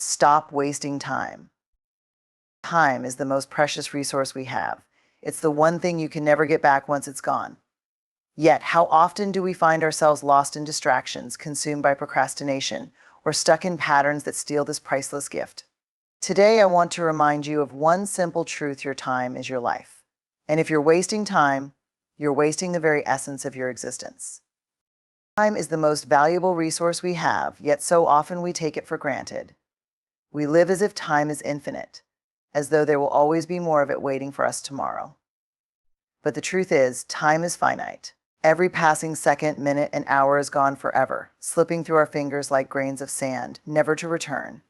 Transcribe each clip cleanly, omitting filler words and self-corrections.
Stop wasting time. Time is the most precious resource we have. It's the one thing you can never get back once it's gone. Yet, how often do we find ourselves lost in distractions, consumed by procrastination, or stuck in patterns that steal this priceless gift? Today, I want to remind you of one simple truth: your time is your life. And if you're wasting time, you're wasting the very essence of your existence. Time is the most valuable resource we have, yet so often we take it for granted. We live as if time is infinite, as though there will always be more of it waiting for us tomorrow. But the truth is, time is finite. Every passing second, minute, and hour is gone forever, slipping through our fingers like grains of sand, never to return.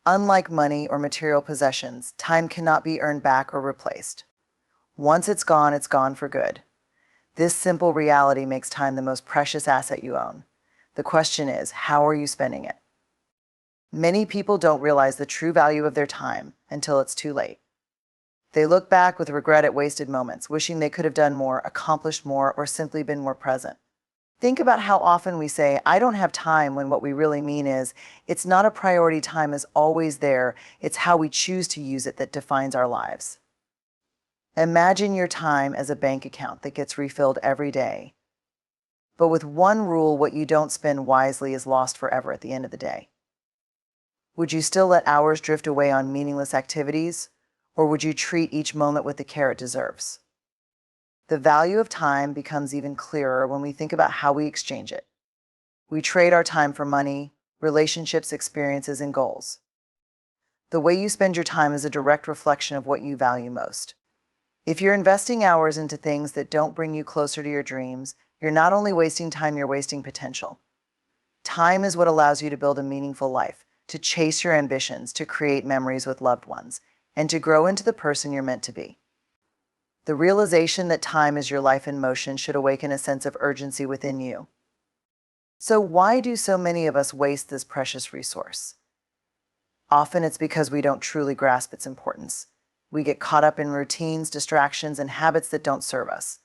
Unlike money or material possessions, time cannot be earned back or replaced. Once it's gone for good. This simple reality makes time the most precious asset you own. The question is, how are you spending it? Many people don't realize the true value of their time until it's too late. They look back with regret at wasted moments, wishing they could have done more, accomplished more, or simply been more present. Think about how often we say, "I don't have time," when what we really mean is, it's not a priority. Time is always there. It's how we choose to use it that defines our lives. Imagine your time as a bank account that gets refilled every day. But with one rule: what you don't spend wisely is lost forever at the end of the day. Would you still let hours drift away on meaningless activities, or would you treat each moment with the care it deserves? The value of time becomes even clearer when we think about how we exchange it. We trade our time for money, relationships, experiences, and goals. The way you spend your time is a direct reflection of what you value most. If you're investing hours into things that don't bring you closer to your dreams, you're not only wasting time, you're wasting potential. Time is what allows you to build a meaningful life, to chase your ambitions, to create memories with loved ones, and to grow into the person you're meant to be. The realization that time is your life in motion should awaken a sense of urgency within you. So why do so many of us waste this precious resource? Often it's because we don't truly grasp its importance. We get caught up in routines, distractions, and habits that don't serve us.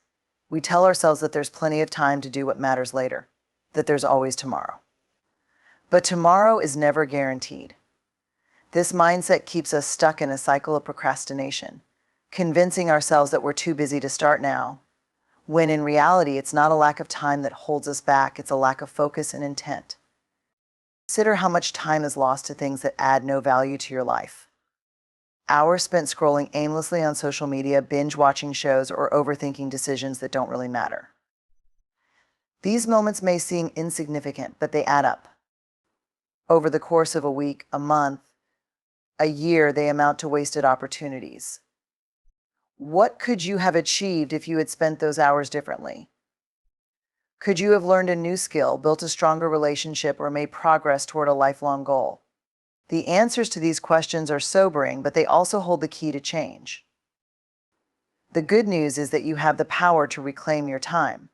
We tell ourselves that there's plenty of time to do what matters later, that there's always tomorrow. But tomorrow is never guaranteed. This mindset keeps us stuck in a cycle of procrastination, convincing ourselves that we're too busy to start now, when in reality it's not a lack of time that holds us back, it's a lack of focus and intent. Consider how much time is lost to things that add no value to your life. Hours spent scrolling aimlessly on social media, binge watching shows, or overthinking decisions that don't really matter. These moments may seem insignificant, but they add up. Over the course of a week, a month, a year, they amount to wasted opportunities. What could you have achieved if you had spent those hours differently? Could you have learned a new skill, built a stronger relationship, or made progress toward a lifelong goal? The answers to these questions are sobering, but they also hold the key to change. The good news is that you have the power to reclaim your time.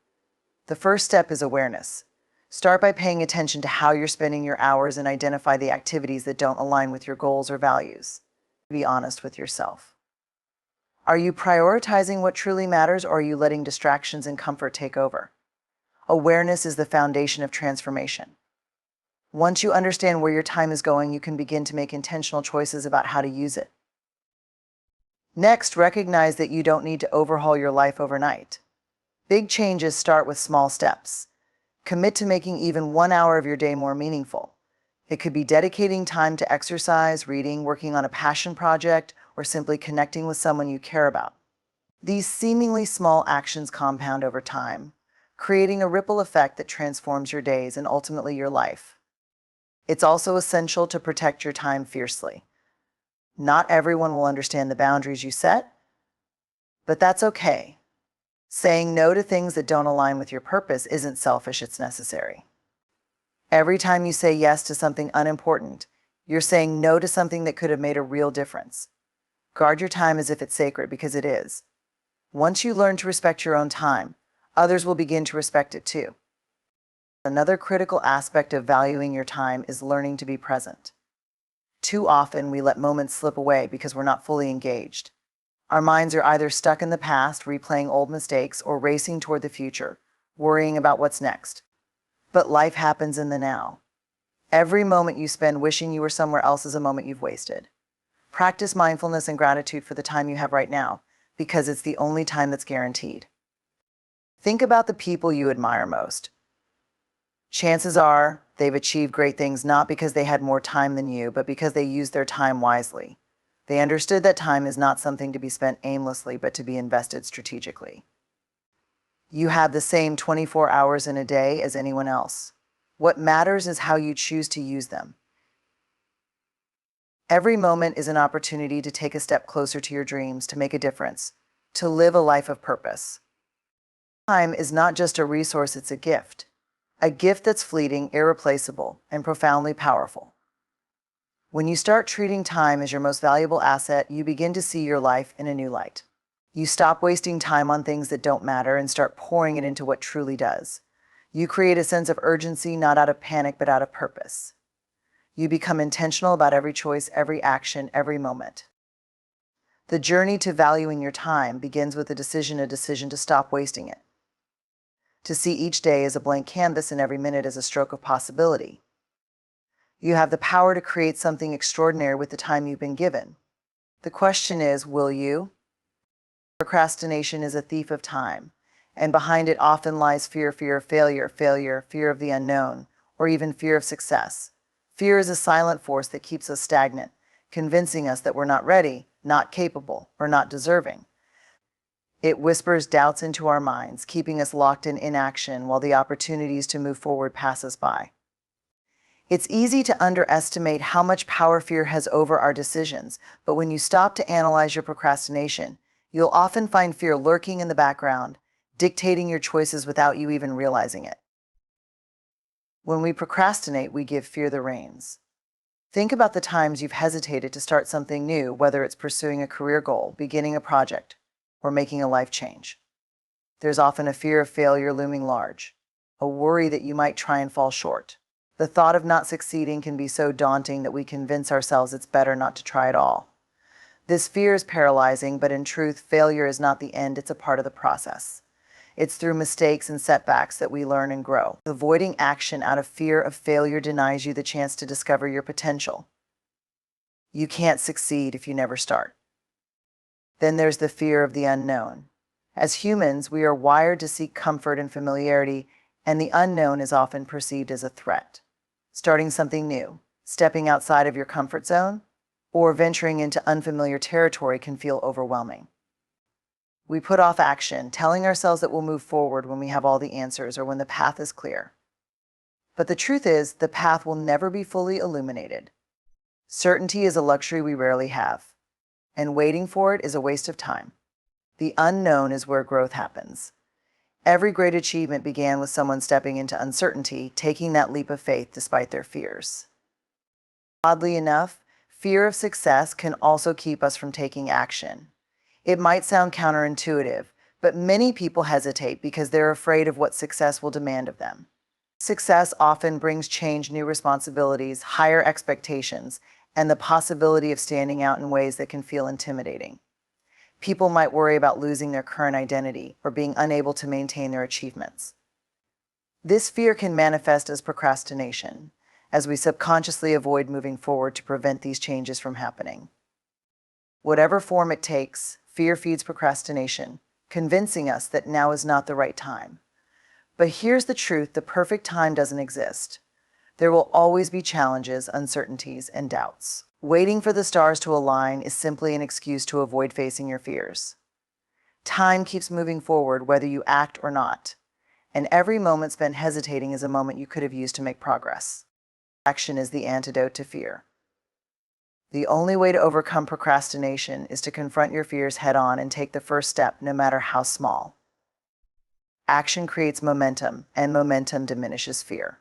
The first step is awareness. Start by paying attention to how you're spending your hours and identify the activities that don't align with your goals or values. Be honest with yourself. Are you prioritizing what truly matters, or are you letting distractions and comfort take over? Awareness is the foundation of transformation. Once you understand where your time is going, you can begin to make intentional choices about how to use it. Next, recognize that you don't need to overhaul your life overnight. Big changes start with small steps. Commit to making even 1 hour of your day more meaningful. It could be dedicating time to exercise, reading, working on a passion project, or simply connecting with someone you care about. These seemingly small actions compound over time, creating a ripple effect that transforms your days and ultimately your life. It's also essential to protect your time fiercely. Not everyone will understand the boundaries you set, but that's okay. Saying no to things that don't align with your purpose isn't selfish, it's necessary. Every time you say yes to something unimportant, you're saying no to something that could have made a real difference. Guard your time as if it's sacred, because it is. Once you learn to respect your own time, others will begin to respect it too. Another critical aspect of valuing your time is learning to be present. Too often, we let moments slip away because we're not fully engaged. Our minds are either stuck in the past, replaying old mistakes, or racing toward the future, worrying about what's next. But life happens in the now. Every moment you spend wishing you were somewhere else is a moment you've wasted. Practice mindfulness and gratitude for the time you have right now, because it's the only time that's guaranteed. Think about the people you admire most. Chances are they've achieved great things not because they had more time than you, but because they used their time wisely. They understood that time is not something to be spent aimlessly, but to be invested strategically. You have the same 24 hours in a day as anyone else. What matters is how you choose to use them. Every moment is an opportunity to take a step closer to your dreams, to make a difference, to live a life of purpose. Time is not just a resource, it's a gift. A gift that's fleeting, irreplaceable, and profoundly powerful. When you start treating time as your most valuable asset, you begin to see your life in a new light. You stop wasting time on things that don't matter and start pouring it into what truly does. You create a sense of urgency, not out of panic, but out of purpose. You become intentional about every choice, every action, every moment. The journey to valuing your time begins with a decision to stop wasting it. To see each day as a blank canvas and every minute as a stroke of possibility. You have the power to create something extraordinary with the time you've been given. The question is, will you? Procrastination is a thief of time, and behind it often lies fear of failure, fear of the unknown, or even fear of success. Fear is a silent force that keeps us stagnant, convincing us that we're not ready, not capable, or not deserving. It whispers doubts into our minds, keeping us locked in inaction while the opportunities to move forward pass us by. It's easy to underestimate how much power fear has over our decisions, but when you stop to analyze your procrastination, you'll often find fear lurking in the background, dictating your choices without you even realizing it. When we procrastinate, we give fear the reins. Think about the times you've hesitated to start something new, whether it's pursuing a career goal, beginning a project, or making a life change. There's often a fear of failure looming large, a worry that you might try and fall short. The thought of not succeeding can be so daunting that we convince ourselves it's better not to try at all. This fear is paralyzing, but in truth, failure is not the end, it's a part of the process. It's through mistakes and setbacks that we learn and grow. Avoiding action out of fear of failure denies you the chance to discover your potential. You can't succeed if you never start. Then there's the fear of the unknown. As humans, we are wired to seek comfort and familiarity, and the unknown is often perceived as a threat. Starting something new, stepping outside of your comfort zone, or venturing into unfamiliar territory can feel overwhelming. We put off action, telling ourselves that we'll move forward when we have all the answers or when the path is clear. But the truth is, the path will never be fully illuminated. Certainty is a luxury we rarely have, and waiting for it is a waste of time. The unknown is where growth happens. Every great achievement began with someone stepping into uncertainty, taking that leap of faith despite their fears. Oddly enough, fear of success can also keep us from taking action. It might sound counterintuitive, but many people hesitate because they're afraid of what success will demand of them. Success often brings change, new responsibilities, higher expectations, and the possibility of standing out in ways that can feel intimidating. People might worry about losing their current identity or being unable to maintain their achievements. This fear can manifest as procrastination, as we subconsciously avoid moving forward to prevent these changes from happening. Whatever form it takes, fear feeds procrastination, convincing us that now is not the right time. But here's the truth, the perfect time doesn't exist. There will always be challenges, uncertainties, and doubts. Waiting for the stars to align is simply an excuse to avoid facing your fears. Time keeps moving forward whether you act or not, and every moment spent hesitating is a moment you could have used to make progress. Action is the antidote to fear. The only way to overcome procrastination is to confront your fears head-on and take the first step, no matter how small. Action creates momentum, and momentum diminishes fear.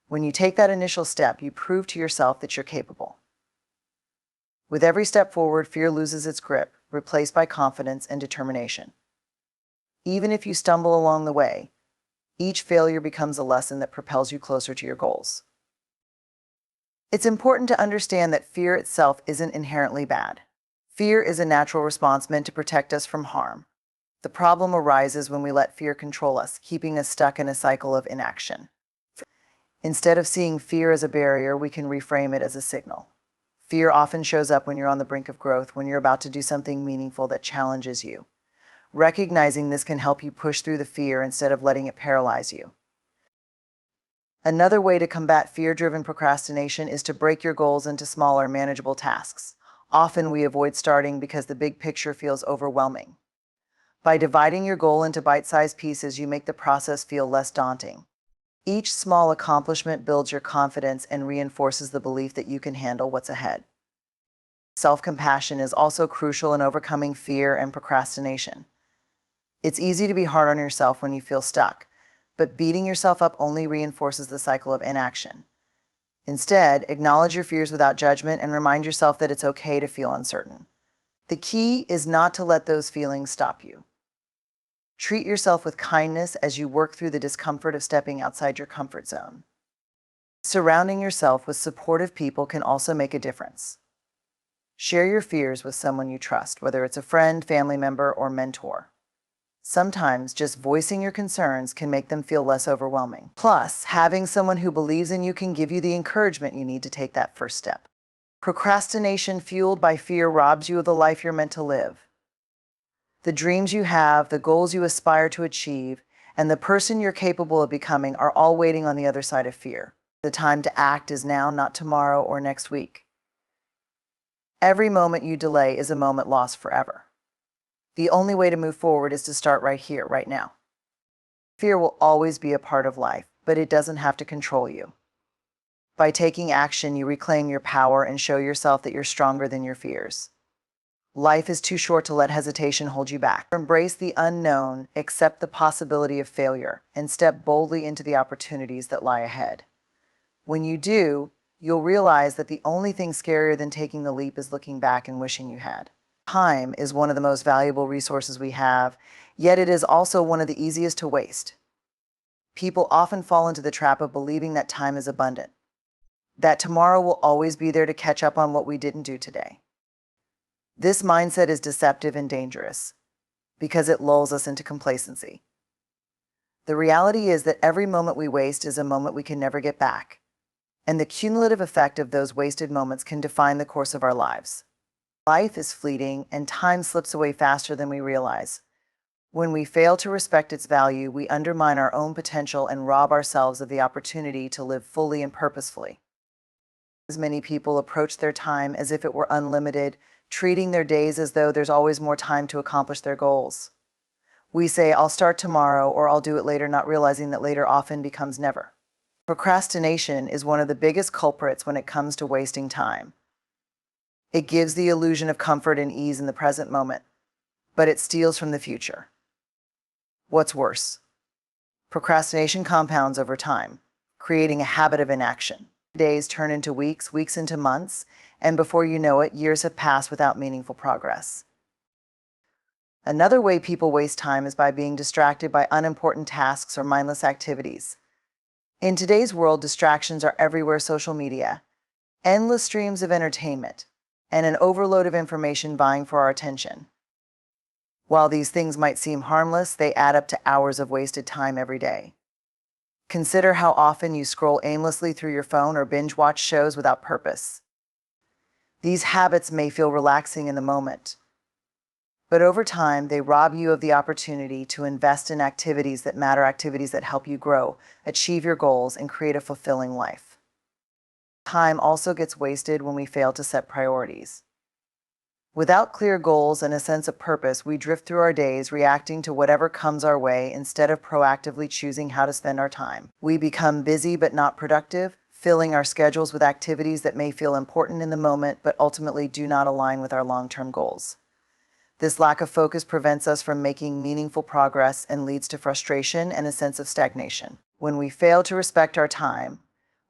When you take that initial step, you prove to yourself that you're capable. With every step forward, fear loses its grip, replaced by confidence and determination. Even if you stumble along the way, each failure becomes a lesson that propels you closer to your goals. It's important to understand that fear itself isn't inherently bad. Fear is a natural response meant to protect us from harm. The problem arises when we let fear control us, keeping us stuck in a cycle of inaction. Instead of seeing fear as a barrier, we can reframe it as a signal. Fear often shows up when you're on the brink of growth, when you're about to do something meaningful that challenges you. Recognizing this can help you push through the fear instead of letting it paralyze you. Another way to combat fear-driven procrastination is to break your goals into smaller, manageable tasks. Often we avoid starting because the big picture feels overwhelming. By dividing your goal into bite-sized pieces, you make the process feel less daunting. Each small accomplishment builds your confidence and reinforces the belief that you can handle what's ahead. Self-compassion is also crucial in overcoming fear and procrastination. It's easy to be hard on yourself when you feel stuck, but beating yourself up only reinforces the cycle of inaction. Instead, acknowledge your fears without judgment and remind yourself that it's okay to feel uncertain. The key is not to let those feelings stop you. Treat yourself with kindness as you work through the discomfort of stepping outside your comfort zone. Surrounding yourself with supportive people can also make a difference. Share your fears with someone you trust, whether it's a friend, family member, or mentor. Sometimes just voicing your concerns can make them feel less overwhelming. Plus, having someone who believes in you can give you the encouragement you need to take that first step. Procrastination fueled by fear robs you of the life you're meant to live. The dreams you have, the goals you aspire to achieve, and the person you're capable of becoming are all waiting on the other side of fear. The time to act is now, not tomorrow or next week. Every moment you delay is a moment lost forever. The only way to move forward is to start right here, right now. Fear will always be a part of life, but it doesn't have to control you. By taking action, you reclaim your power and show yourself that you're stronger than your fears. Life is too short to let hesitation hold you back. Embrace the unknown, accept the possibility of failure, and step boldly into the opportunities that lie ahead. When you do, you'll realize that the only thing scarier than taking the leap is looking back and wishing you had. Time is one of the most valuable resources we have, yet it is also one of the easiest to waste. People often fall into the trap of believing that time is abundant, that tomorrow will always be there to catch up on what we didn't do today. This mindset is deceptive and dangerous because it lulls us into complacency. The reality is that every moment we waste is a moment we can never get back, and the cumulative effect of those wasted moments can define the course of our lives. Life is fleeting, and time slips away faster than we realize. When we fail to respect its value, we undermine our own potential and rob ourselves of the opportunity to live fully and purposefully. As many people approach their time as if it were unlimited, treating their days as though there's always more time to accomplish their goals. We say, "I'll start tomorrow," or "I'll do it later," not realizing that later often becomes never. Procrastination is one of the biggest culprits when it comes to wasting time. It gives the illusion of comfort and ease in the present moment, but it steals from the future. What's worse? Procrastination compounds over time, creating a habit of inaction. Days turn into weeks, weeks into months, and before you know it, years have passed without meaningful progress. Another way people waste time is by being distracted by unimportant tasks or mindless activities. In today's world, distractions are everywhere: social media, endless streams of entertainment, and an overload of information vying for our attention. While these things might seem harmless, they add up to hours of wasted time every day. Consider how often you scroll aimlessly through your phone or binge watch shows without purpose. These habits may feel relaxing in the moment, but over time, they rob you of the opportunity to invest in activities that matter, activities that help you grow, achieve your goals, and create a fulfilling life. Time also gets wasted when we fail to set priorities. Without clear goals and a sense of purpose, we drift through our days reacting to whatever comes our way instead of proactively choosing how to spend our time. We become busy but not productive, filling our schedules with activities that may feel important in the moment but ultimately do not align with our long-term goals. This lack of focus prevents us from making meaningful progress and leads to frustration and a sense of stagnation. When we fail to respect our time,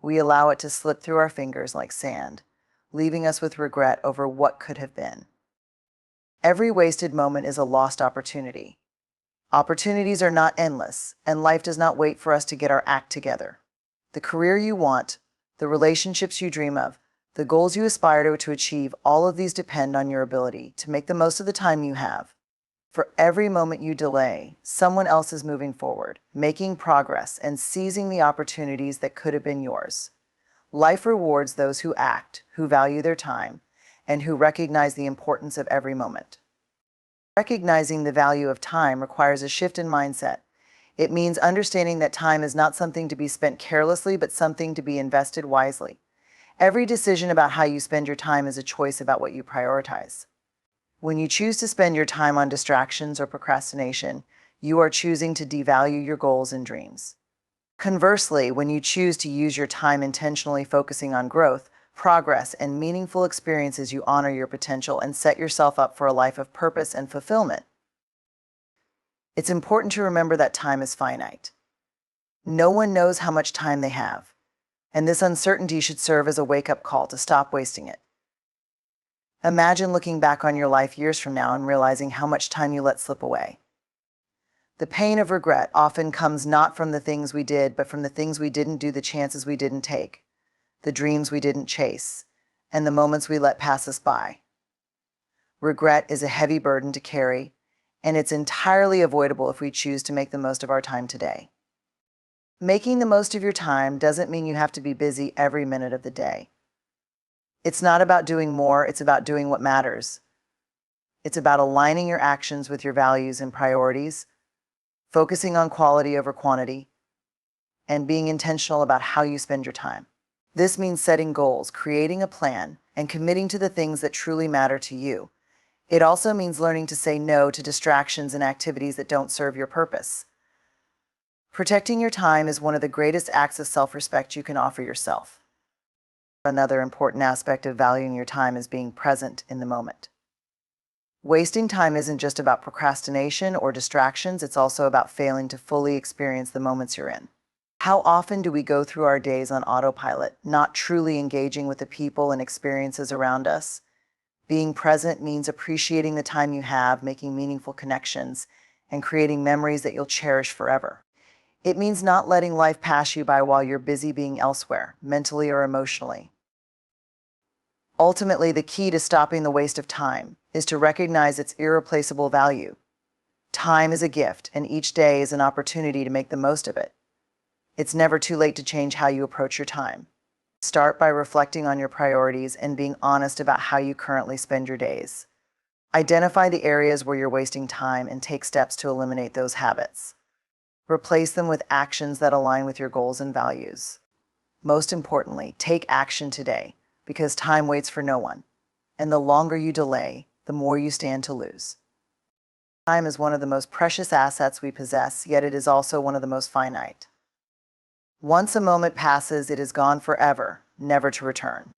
we allow it to slip through our fingers like sand, leaving us with regret over what could have been. Every wasted moment is a lost opportunity. Opportunities are not endless, and life does not wait for us to get our act together. The career you want, the relationships you dream of, the goals you aspire to achieve, all of these depend on your ability to make the most of the time you have. For every moment you delay, someone else is moving forward, making progress, and seizing the opportunities that could have been yours. Life rewards those who act, who value their time, and who recognize the importance of every moment. Recognizing the value of time requires a shift in mindset. It means understanding that time is not something to be spent carelessly, but something to be invested wisely. Every decision about how you spend your time is a choice about what you prioritize. When you choose to spend your time on distractions or procrastination, you are choosing to devalue your goals and dreams. Conversely, when you choose to use your time intentionally focusing on growth, progress, and meaningful experiences, you honor your potential and set yourself up for a life of purpose and fulfillment. It's important to remember that time is finite. No one knows how much time they have, and this uncertainty should serve as a wake-up call to stop wasting it. Imagine looking back on your life years from now and realizing how much time you let slip away. The pain of regret often comes not from the things we did, but from the things we didn't do, the chances we didn't take, the dreams we didn't chase, and the moments we let pass us by. Regret is a heavy burden to carry, and it's entirely avoidable if we choose to make the most of our time today. Making the most of your time doesn't mean you have to be busy every minute of the day. It's not about doing more, it's about doing what matters. It's about aligning your actions with your values and priorities, focusing on quality over quantity, and being intentional about how you spend your time. This means setting goals, creating a plan, and committing to the things that truly matter to you. It also means learning to say no to distractions and activities that don't serve your purpose. Protecting your time is one of the greatest acts of self-respect you can offer yourself. Another important aspect of valuing your time is being present in the moment. Wasting time isn't just about procrastination or distractions, it's also about failing to fully experience the moments you're in. How often do we go through our days on autopilot, not truly engaging with the people and experiences around us? Being present means appreciating the time you have, making meaningful connections, and creating memories that you'll cherish forever. It means not letting life pass you by while you're busy being elsewhere, mentally or emotionally. Ultimately, the key to stopping the waste of time is to recognize its irreplaceable value. Time is a gift, and each day is an opportunity to make the most of it. It's never too late to change how you approach your time. Start by reflecting on your priorities and being honest about how you currently spend your days. Identify the areas where you're wasting time and take steps to eliminate those habits. Replace them with actions that align with your goals and values. Most importantly, take action today, because time waits for no one, and the longer you delay, the more you stand to lose. Time is one of the most precious assets we possess, yet it is also one of the most finite. Once a moment passes, it is gone forever, never to return.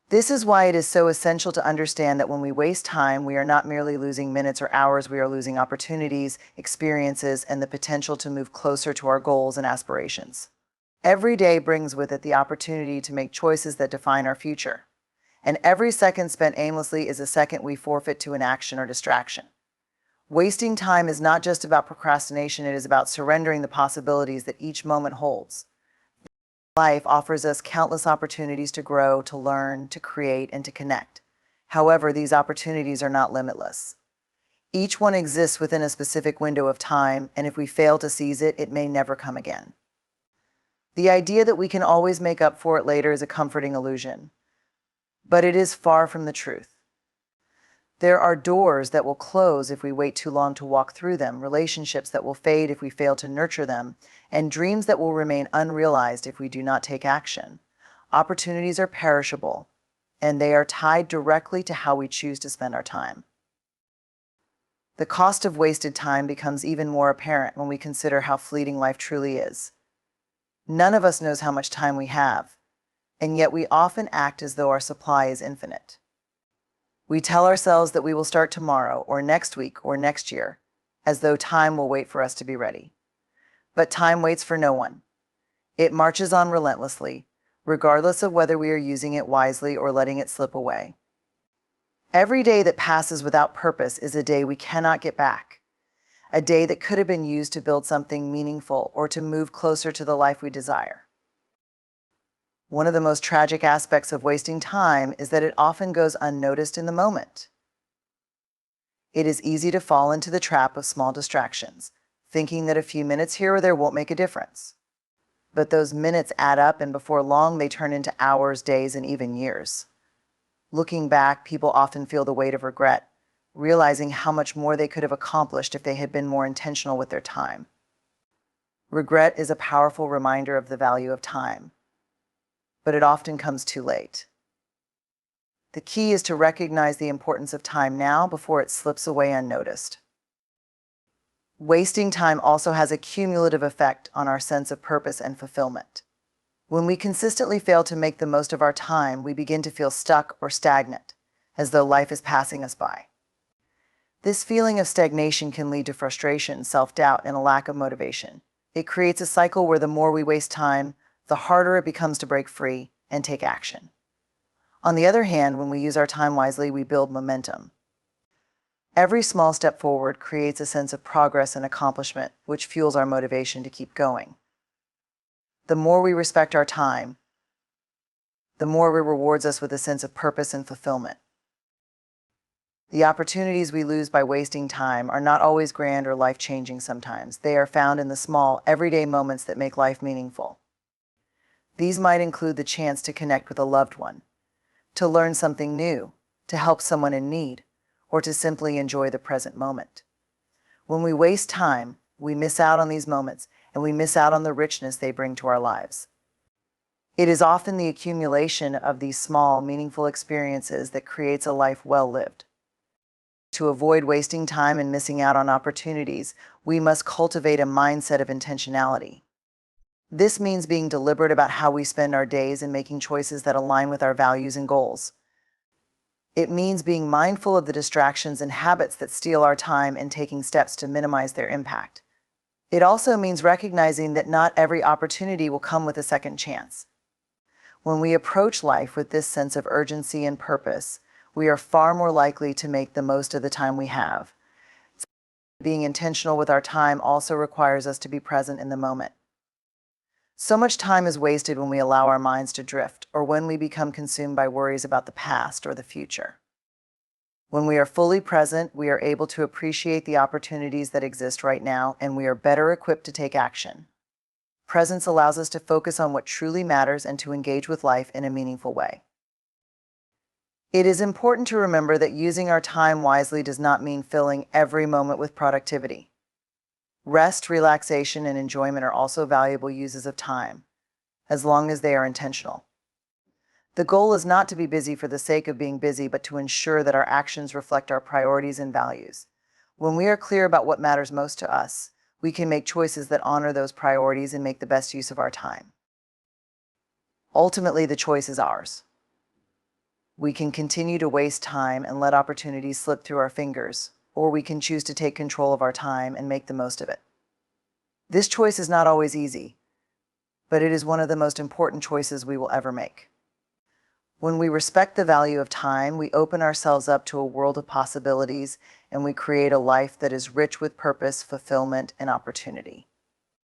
This is why it is so essential to understand that when we waste time, we are not merely losing minutes or hours, we are losing opportunities, experiences, and the potential to move closer to our goals and aspirations. Every day brings with it the opportunity to make choices that define our future. And every second spent aimlessly is a second we forfeit to inaction or distraction. Wasting time is not just about procrastination, it is about surrendering the possibilities that each moment holds. Life offers us countless opportunities to grow, to learn, to create, and to connect. However, these opportunities are not limitless. Each one exists within a specific window of time, and if we fail to seize it, it may never come again. The idea that we can always make up for it later is a comforting illusion, but it is far from the truth. There are doors that will close if we wait too long to walk through them, relationships that will fade if we fail to nurture them, and dreams that will remain unrealized if we do not take action. Opportunities are perishable, and they are tied directly to how we choose to spend our time. The cost of wasted time becomes even more apparent when we consider how fleeting life truly is. None of us knows how much time we have, and yet we often act as though our supply is infinite. We tell ourselves that we will start tomorrow or next week or next year, as though time will wait for us to be ready. But time waits for no one. It marches on relentlessly, regardless of whether we are using it wisely or letting it slip away. Every day that passes without purpose is a day we cannot get back. A day that could have been used to build something meaningful or to move closer to the life we desire. One of the most tragic aspects of wasting time is that it often goes unnoticed in the moment. It is easy to fall into the trap of small distractions, thinking that a few minutes here or there won't make a difference. But those minutes add up, and before long they turn into hours, days, and even years. Looking back, people often feel the weight of regret, realizing how much more they could have accomplished if they had been more intentional with their time. Regret is a powerful reminder of the value of time, but it often comes too late. The key is to recognize the importance of time now before it slips away unnoticed. Wasting time also has a cumulative effect on our sense of purpose and fulfillment. When we consistently fail to make the most of our time, we begin to feel stuck or stagnant, as though life is passing us by. This feeling of stagnation can lead to frustration, self-doubt, and a lack of motivation. It creates a cycle where the more we waste time, the harder it becomes to break free and take action. On the other hand, when we use our time wisely, we build momentum. Every small step forward creates a sense of progress and accomplishment, which fuels our motivation to keep going. The more we respect our time, the more it rewards us with a sense of purpose and fulfillment. The opportunities we lose by wasting time are not always grand or life-changing sometimes. They are found in the small, everyday moments that make life meaningful. These might include the chance to connect with a loved one, to learn something new, to help someone in need, or to simply enjoy the present moment. When we waste time, we miss out on these moments, and we miss out on the richness they bring to our lives. It is often the accumulation of these small, meaningful experiences that creates a life well lived. To avoid wasting time and missing out on opportunities, we must cultivate a mindset of intentionality. This means being deliberate about how we spend our days and making choices that align with our values and goals. It means being mindful of the distractions and habits that steal our time and taking steps to minimize their impact. It also means recognizing that not every opportunity will come with a second chance. When we approach life with this sense of urgency and purpose, we are far more likely to make the most of the time we have. Being intentional with our time also requires us to be present in the moment. So much time is wasted when we allow our minds to drift, or when we become consumed by worries about the past or the future. When we are fully present, we are able to appreciate the opportunities that exist right now, and we are better equipped to take action. Presence allows us to focus on what truly matters and to engage with life in a meaningful way. It is important to remember that using our time wisely does not mean filling every moment with productivity. Rest, relaxation, and enjoyment are also valuable uses of time, as long as they are intentional. The goal is not to be busy for the sake of being busy, but to ensure that our actions reflect our priorities and values. When we are clear about what matters most to us, we can make choices that honor those priorities and make the best use of our time. Ultimately, the choice is ours. We can continue to waste time and let opportunities slip through our fingers, or we can choose to take control of our time and make the most of it. This choice is not always easy, but it is one of the most important choices we will ever make. When we respect the value of time, we open ourselves up to a world of possibilities, and we create a life that is rich with purpose, fulfillment, and opportunity.